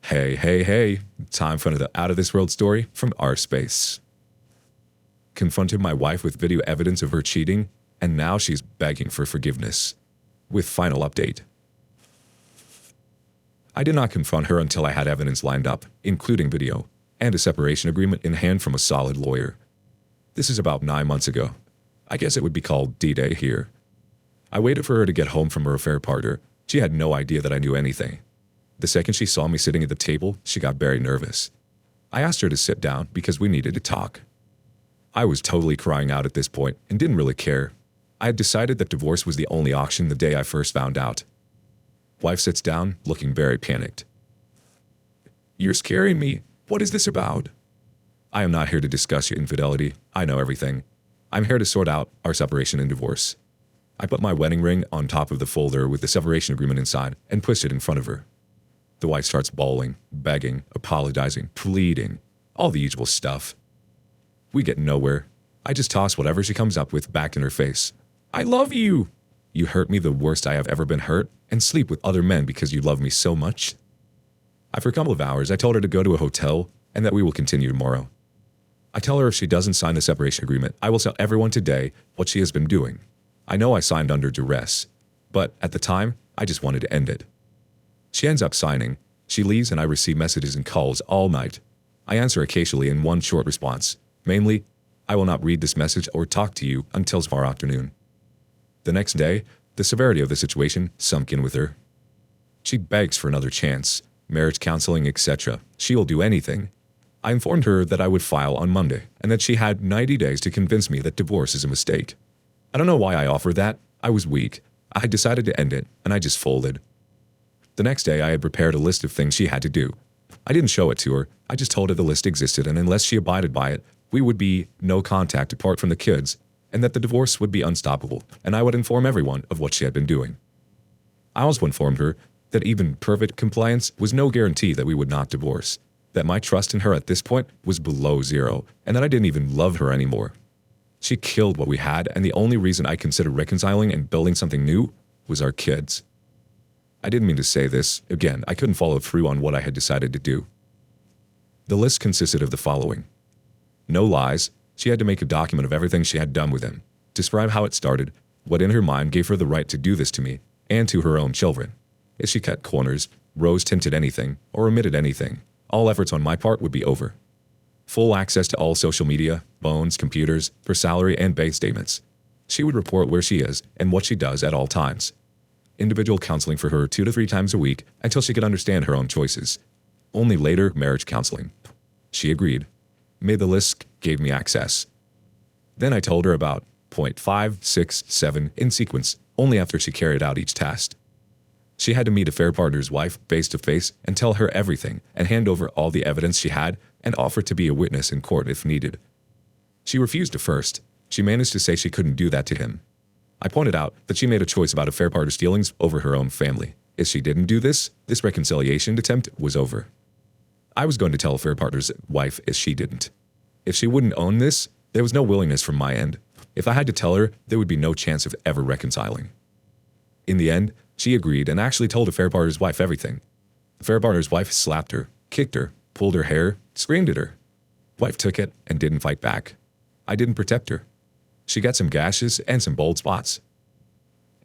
Hey, hey, hey. Time for another out of this world story from our space. Confronted my wife with video evidence of her cheating, and now she's begging for forgiveness. With final update. I did not confront her until I had evidence lined up, including video, and a separation agreement in hand from a solid lawyer. This is about 9 months ago. I guess it would be called D-Day here. I waited for her to get home from her affair partner. She had no idea that I knew anything. The second she saw me sitting at the table, she got very nervous. I asked her to sit down because we needed to talk. I was totally crying out at this point and didn't really care. I had decided that divorce was the only option the day I first found out. Wife sits down, looking very panicked. You're scaring me. What is this about? I am not here to discuss your infidelity. I know everything. I'm here to sort out our separation and divorce. I put my wedding ring on top of the folder with the separation agreement inside and pushed it in front of her. The wife starts bawling, begging, apologizing, pleading, all the usual stuff. We get nowhere. I just toss whatever she comes up with back in her face. I love you! You hurt me the worst I have ever been hurt and sleep with other men because you love me so much. After a couple of hours, I told her to go to a hotel and that we will continue tomorrow. I tell her if she doesn't sign the separation agreement, I will tell everyone today what she has been doing. I know I signed under duress, but at the time, I just wanted to end it. She ends up signing. She leaves and I receive messages and calls all night. I answer occasionally in one short response. Mainly, I will not read this message or talk to you until tomorrow afternoon. The next day, the severity of the situation sunk in with her. She begs for another chance, marriage counseling, etc. She will do anything. I informed her that I would file on Monday and that she had 90 days to convince me that divorce is a mistake. I don't know why I offered that. I was weak. I had decided to end it, and I just folded. The next day, I had prepared a list of things she had to do. I didn't show it to her. I just told her the list existed, and unless she abided by it, we would be no contact apart from the kids, and that the divorce would be unstoppable, and I would inform everyone of what she had been doing. I also informed her that even perfect compliance was no guarantee that we would not divorce, that my trust in her at this point was below zero, and that I didn't even love her anymore. She killed what we had, and the only reason I considered reconciling and building something new was our kids. I didn't mean to say this. Again, I couldn't follow through on what I had decided to do. The list consisted of the following. No lies. She had to make a document of everything she had done with him, describe how it started, what in her mind gave her the right to do this to me, and to her own children. If she cut corners, rose-tinted anything, or omitted anything, all efforts on my part would be over. Full access to all social media, phones, computers, her salary and bank statements. She would report where she is and what she does at all times. Individual counseling for her 2 to 3 times a week until she could understand her own choices. Only later, marriage counseling. She agreed. Made the list, gave me access. Then I told her about point 5, 6, 7 in sequence, only after she carried out each task. She had to meet affair partner's wife face to face and tell her everything and hand over all the evidence she had and offer to be a witness in court if needed. She refused at first. She managed to say she couldn't do that to him. I pointed out that she made a choice about affair partner's feelings over her own family. If she didn't do this, this reconciliation attempt was over. I was going to tell affair partner's wife if she didn't. If she wouldn't own this, there was no willingness from my end. If I had to tell her, there would be no chance of ever reconciling. In the end, she agreed and actually told affair partner's wife everything. Affair partner's wife slapped her, kicked her, pulled her hair, screamed at her. Wife took it and didn't fight back. I didn't protect her. She got some gashes and some bald spots.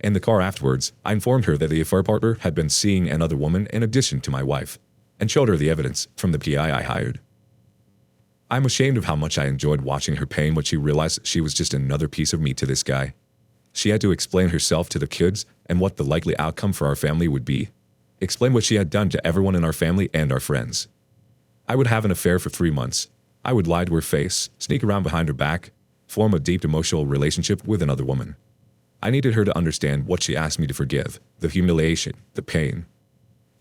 In the car afterwards, I informed her that the affair partner had been seeing another woman in addition to my wife, and showed her the evidence from the PI I hired. I'm ashamed of how much I enjoyed watching her pain when she realized she was just another piece of meat to this guy. She had to explain herself to the kids and what the likely outcome for our family would be. Explain what she had done to everyone in our family and our friends. I would have an affair for 3 months. I would lie to her face, sneak around behind her back, form a deep emotional relationship with another woman. I needed her to understand what she asked me to forgive, the humiliation, the pain.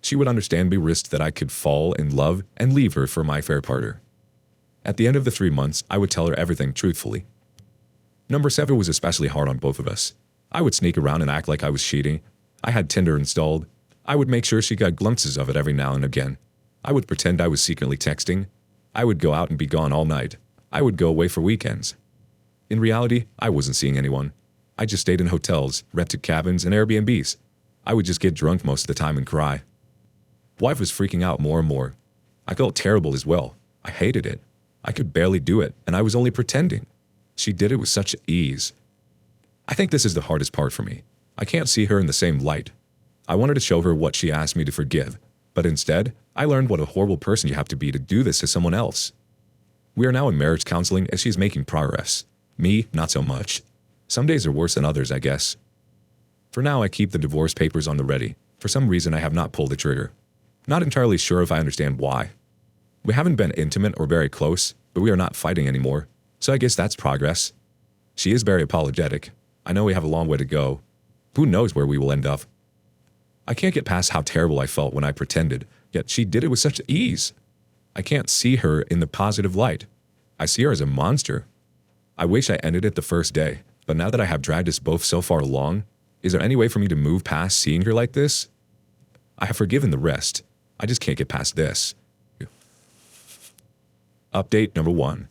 She would understand me risked that I could fall in love and leave her for my affair partner. At the end of the 3 months, I would tell her everything truthfully. Number 7 was especially hard on both of us. I would sneak around and act like I was cheating. I had Tinder installed. I would make sure she got glimpses of it every now and again. I would pretend I was secretly texting. I would go out and be gone all night. I would go away for weekends. In reality, I wasn't seeing anyone. I just stayed in hotels, rented cabins, and Airbnbs. I would just get drunk most of the time and cry. Wife was freaking out more and more. I felt terrible as well. I hated it. I could barely do it, and I was only pretending. She did it with such ease. I think this is the hardest part for me. I can't see her in the same light. I wanted to show her what she asked me to forgive, but instead, I learned what a horrible person you have to be to do this to someone else. We are now in marriage counseling and she's making progress. Me, not so much. Some days are worse than others, I guess. For now, I keep the divorce papers on the ready. For some reason, I have not pulled the trigger. Not entirely sure if I understand why. We haven't been intimate or very close, but we are not fighting anymore, so I guess that's progress. She is very apologetic. I know we have a long way to go. Who knows where we will end up? I can't get past how terrible I felt when I pretended, yet she did it with such ease. I can't see her in the positive light. I see her as a monster. I wish I ended it the first day, but now that I have dragged us both so far along, is there any way for me to move past seeing her like this? I have forgiven the rest. I just can't get past this. Update number 1.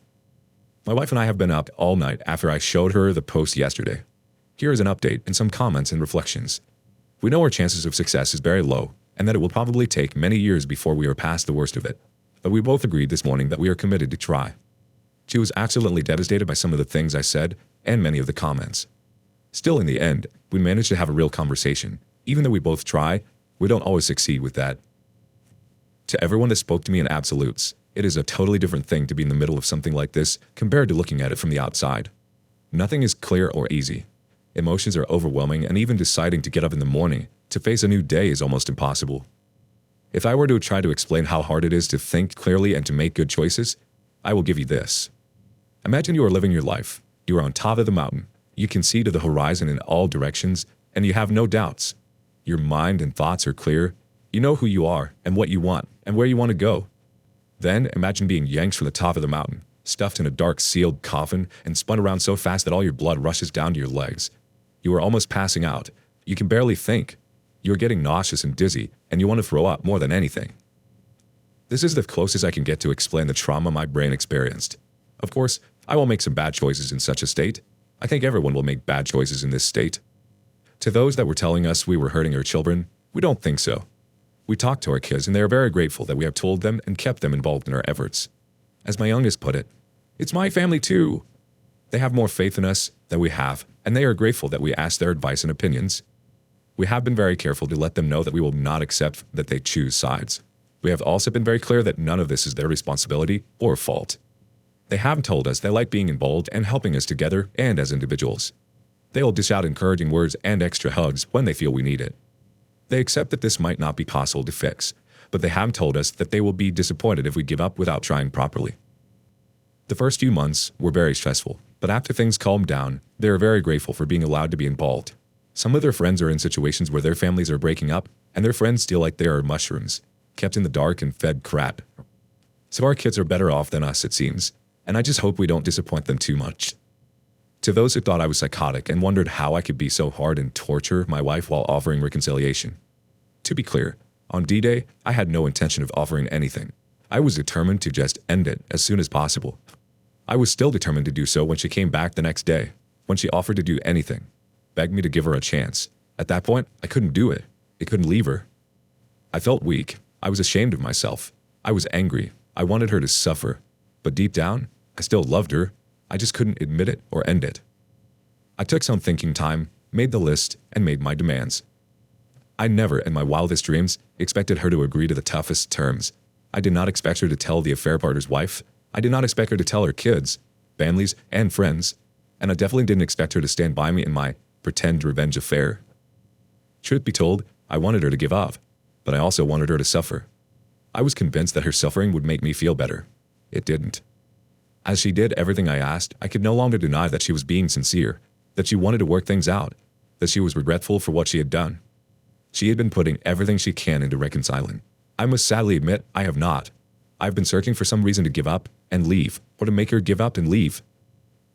My wife and I have been up all night after I showed her the post yesterday. Here is an update and some comments and reflections. We know our chances of success is very low, and that it will probably take many years before we are past the worst of it. But we both agreed this morning that we are committed to try. She was absolutely devastated by some of the things I said and many of the comments. Still, in the end, we managed to have a real conversation. Even though we both try, we don't always succeed with that. To everyone that spoke to me in absolutes, it is a totally different thing to be in the middle of something like this compared to looking at it from the outside. Nothing is clear or easy. Emotions are overwhelming, and even deciding to get up in the morning to face a new day is almost impossible. If I were to try to explain how hard it is to think clearly and to make good choices, I will give you this. Imagine you are living your life. You are on top of the mountain. You can see to the horizon in all directions, and you have no doubts. Your mind and thoughts are clear. You know who you are and what you want and where you want to go. Then imagine being yanked from the top of the mountain, stuffed in a dark sealed coffin, and spun around so fast that all your blood rushes down to your legs. You are almost passing out. You can barely think. You are getting nauseous and dizzy, and you want to throw up more than anything. This is the closest I can get to explain the trauma my brain experienced. Of course, I will make some bad choices in such a state. I think everyone will make bad choices in this state. To those that were telling us we were hurting our children, we don't think so. We talk to our kids, and they are very grateful that we have told them and kept them involved in our efforts. As my youngest put it, "It's my family too." They have more faith in us than we have, and they are grateful that we ask their advice and opinions. We have been very careful to let them know that we will not accept that they choose sides. We have also been very clear that none of this is their responsibility or fault. They have told us they like being involved and helping us together and as individuals. They will dish out encouraging words and extra hugs when they feel we need it. They accept that this might not be possible to fix, but they have told us that they will be disappointed if we give up without trying properly. The first few months were very stressful, but after things calmed down, they are very grateful for being allowed to be involved. Some of their friends are in situations where their families are breaking up, and their friends feel like they are mushrooms, kept in the dark and fed crap. So our kids are better off than us, it seems, and I just hope we don't disappoint them too much. To those who thought I was psychotic and wondered how I could be so hard and torture my wife while offering reconciliation. To be clear, on D-Day, I had no intention of offering anything. I was determined to just end it as soon as possible. I was still determined to do so when she came back the next day, when she offered to do anything, begged me to give her a chance. At that point, I couldn't do it. I couldn't leave her. I felt weak. I was ashamed of myself. I was angry. I wanted her to suffer. But deep down, I still loved her. I just couldn't admit it or end it. I took some thinking time, made the list, and made my demands. I never, in my wildest dreams, expected her to agree to the toughest terms. I did not expect her to tell the affair partner's wife. I did not expect her to tell her kids, families, and friends. And I definitely didn't expect her to stand by me in my pretend revenge affair. Truth be told, I wanted her to give up, but I also wanted her to suffer. I was convinced that her suffering would make me feel better. It didn't. As she did everything I asked, I could no longer deny that she was being sincere, that she wanted to work things out, that she was regretful for what she had done. She had been putting everything she can into reconciling. I must sadly admit I have not. I've been searching for some reason to give up and leave, or to make her give up and leave.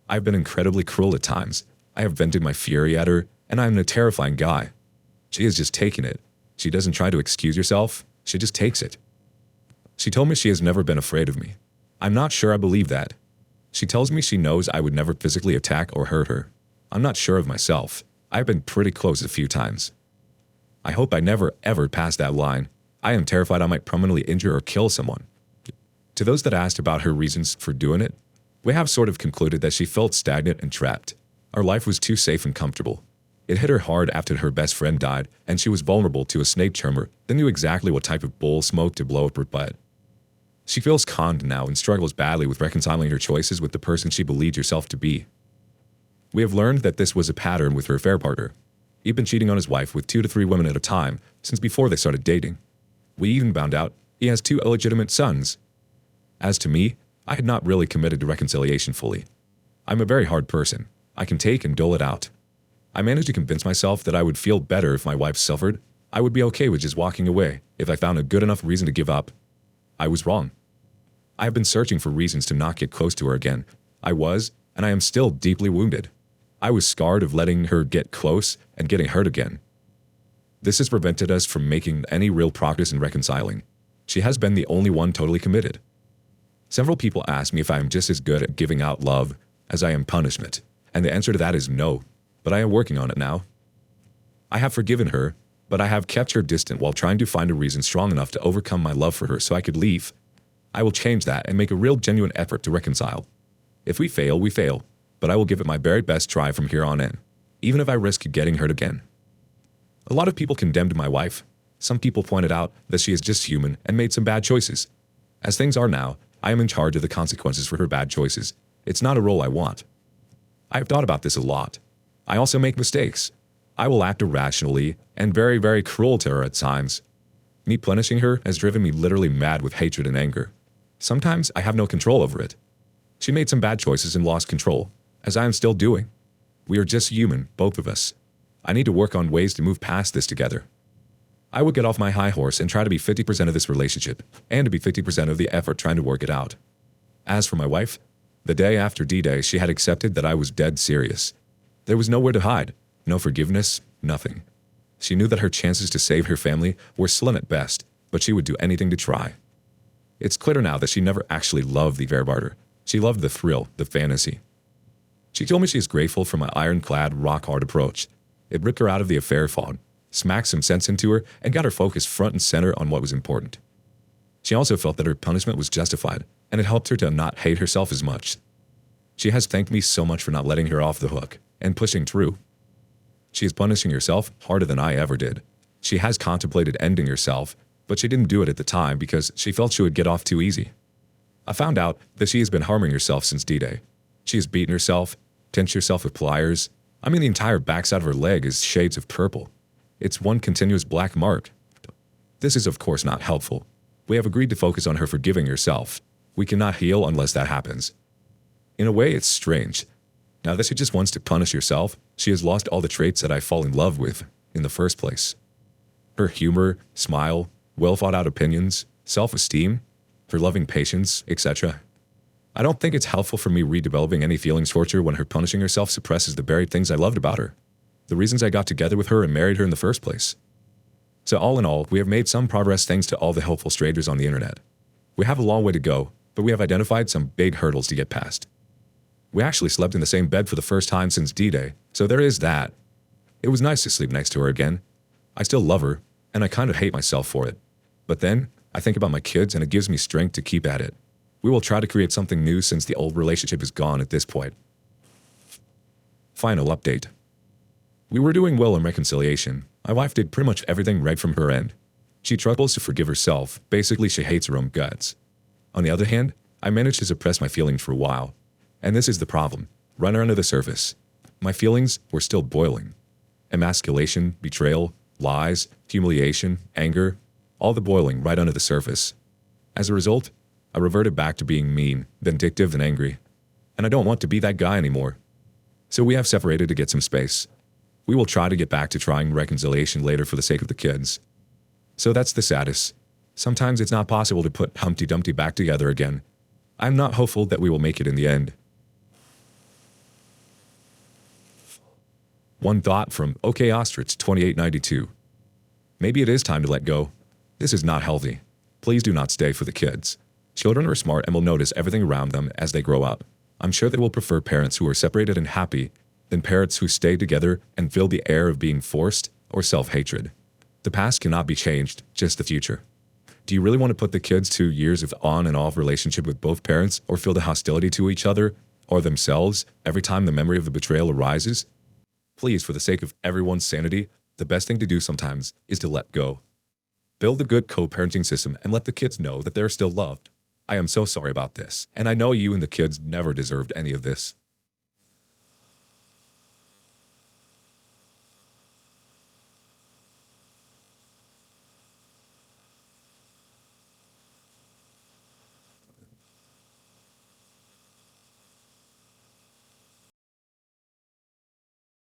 I've been incredibly cruel at times. I have vented my fury at her, and I am a terrifying guy. She has just taken it. She doesn't try to excuse herself, she just takes it. She told me she has never been afraid of me. I'm not sure I believe that. She tells me she knows I would never physically attack or hurt her. I'm not sure of myself. I've been pretty close a few times. I hope I never ever pass that line. I am terrified I might permanently injure or kill someone. To those that asked about her reasons for doing it, we have sort of concluded that she felt stagnant and trapped. Our life was too safe and comfortable. It hit her hard after her best friend died, and she was vulnerable to a snake charmer that knew exactly what type of bowl smoke to blow up her butt. She feels conned now and struggles badly with reconciling her choices with the person she believed herself to be. We have learned that this was a pattern with her affair partner. He'd been cheating on his wife with 2 to 3 women at a time since before they started dating. We even found out he has 2 illegitimate sons. As to me, I had not really committed to reconciliation fully. I'm a very hard person. I can take and dole it out. I managed to convince myself that I would feel better if my wife suffered. I would be okay with just walking away if I found a good enough reason to give up. I was wrong. I have been searching for reasons to not get close to her again. I was, and I am still deeply wounded. I was scarred of letting her get close and getting hurt again. This has prevented us from making any real progress in reconciling. She has been the only one totally committed. Several people ask me if I am just as good at giving out love as I am punishment, and the answer to that is no, but I am working on it now. I have forgiven her, but I have kept her distant while trying to find a reason strong enough to overcome my love for her so I could leave. I will change that and make a real genuine effort to reconcile. If we fail, we fail, but I will give it my very best try from here on in, even if I risk getting hurt again. A lot of people condemned my wife. Some people pointed out that she is just human and made some bad choices. As things are now, I am in charge of the consequences for her bad choices. It's not a role I want. I have thought about this a lot. I also make mistakes. I will act irrationally and very, very cruel to her at times. Me punishing her has driven me literally mad with hatred and anger. Sometimes I have no control over it. She made some bad choices and lost control, as I am still doing. We are just human, both of us. I need to work on ways to move past this together. I would get off my high horse and try to be 50% of this relationship, and to be 50% of the effort trying to work it out. As for my wife, the day after D-Day, she had accepted that I was dead serious. There was nowhere to hide, no forgiveness, nothing. She knew that her chances to save her family were slim at best, but she would do anything to try. It's clear now that she never actually loved the Verbarter. She loved the thrill, the fantasy. She told me she is grateful for my ironclad, rock-hard approach. It ripped her out of the affair fog, smacked some sense into her, and got her focused front and center on what was important. She also felt that her punishment was justified, and it helped her to not hate herself as much. She has thanked me so much for not letting her off the hook and pushing through. She is punishing herself harder than I ever did. She has contemplated ending herself, but she didn't do it at the time because she felt she would get off too easy. I found out that she has been harming herself since D-Day. She has beaten herself, pinched herself with pliers. I mean, the entire backside of her leg is shades of purple. It's one continuous black mark. This is of course not helpful. We have agreed to focus on her forgiving herself. We cannot heal unless that happens. In a way, it's strange. Now that she just wants to punish herself, she has lost all the traits that I fall in love with in the first place. Her humor, smile, well-thought-out opinions, self-esteem, her loving patience, etc. I don't think it's helpful for me redeveloping any feelings towards her when her punishing herself suppresses the buried things I loved about her, the reasons I got together with her and married her in the first place. So all in all, we have made some progress thanks to all the helpful strangers on the internet. We have a long way to go, but we have identified some big hurdles to get past. We actually slept in the same bed for the first time since D-Day, so there is that. It was nice to sleep next to her again. I still love her, and I kind of hate myself for it. But then, I think about my kids and it gives me strength to keep at it. We will try to create something new since the old relationship is gone at this point. Final update. We were doing well in reconciliation. My wife did pretty much everything right from her end. She struggles to forgive herself. Basically, she hates her own guts. On the other hand, I managed to suppress my feelings for a while. And this is the problem. Run under the surface. My feelings were still boiling. Emasculation, betrayal, lies, humiliation, anger, all the boiling right under the surface. As a result, I reverted back to being mean, vindictive, and angry. And I don't want to be that guy anymore. So we have separated to get some space. We will try to get back to trying reconciliation later for the sake of the kids. So that's the status. Sometimes it's not possible to put Humpty Dumpty back together again. I'm not hopeful that we will make it in the end. One thought from OK Ostrich 2892. Maybe it is time to let go. This is not healthy. Please do not stay for the kids. Children are smart and will notice everything around them as they grow up. I'm sure they will prefer parents who are separated and happy than parents who stay together and feel the air of being forced or self-hatred. The past cannot be changed, just the future. Do you really want to put the kids 2 years of on and off relationship with both parents, or feel the hostility to each other or themselves every time the memory of the betrayal arises? Please, for the sake of everyone's sanity, the best thing to do sometimes is to let go. Build a good co-parenting system and let the kids know that they're still loved. I am so sorry about this, and I know you and the kids never deserved any of this.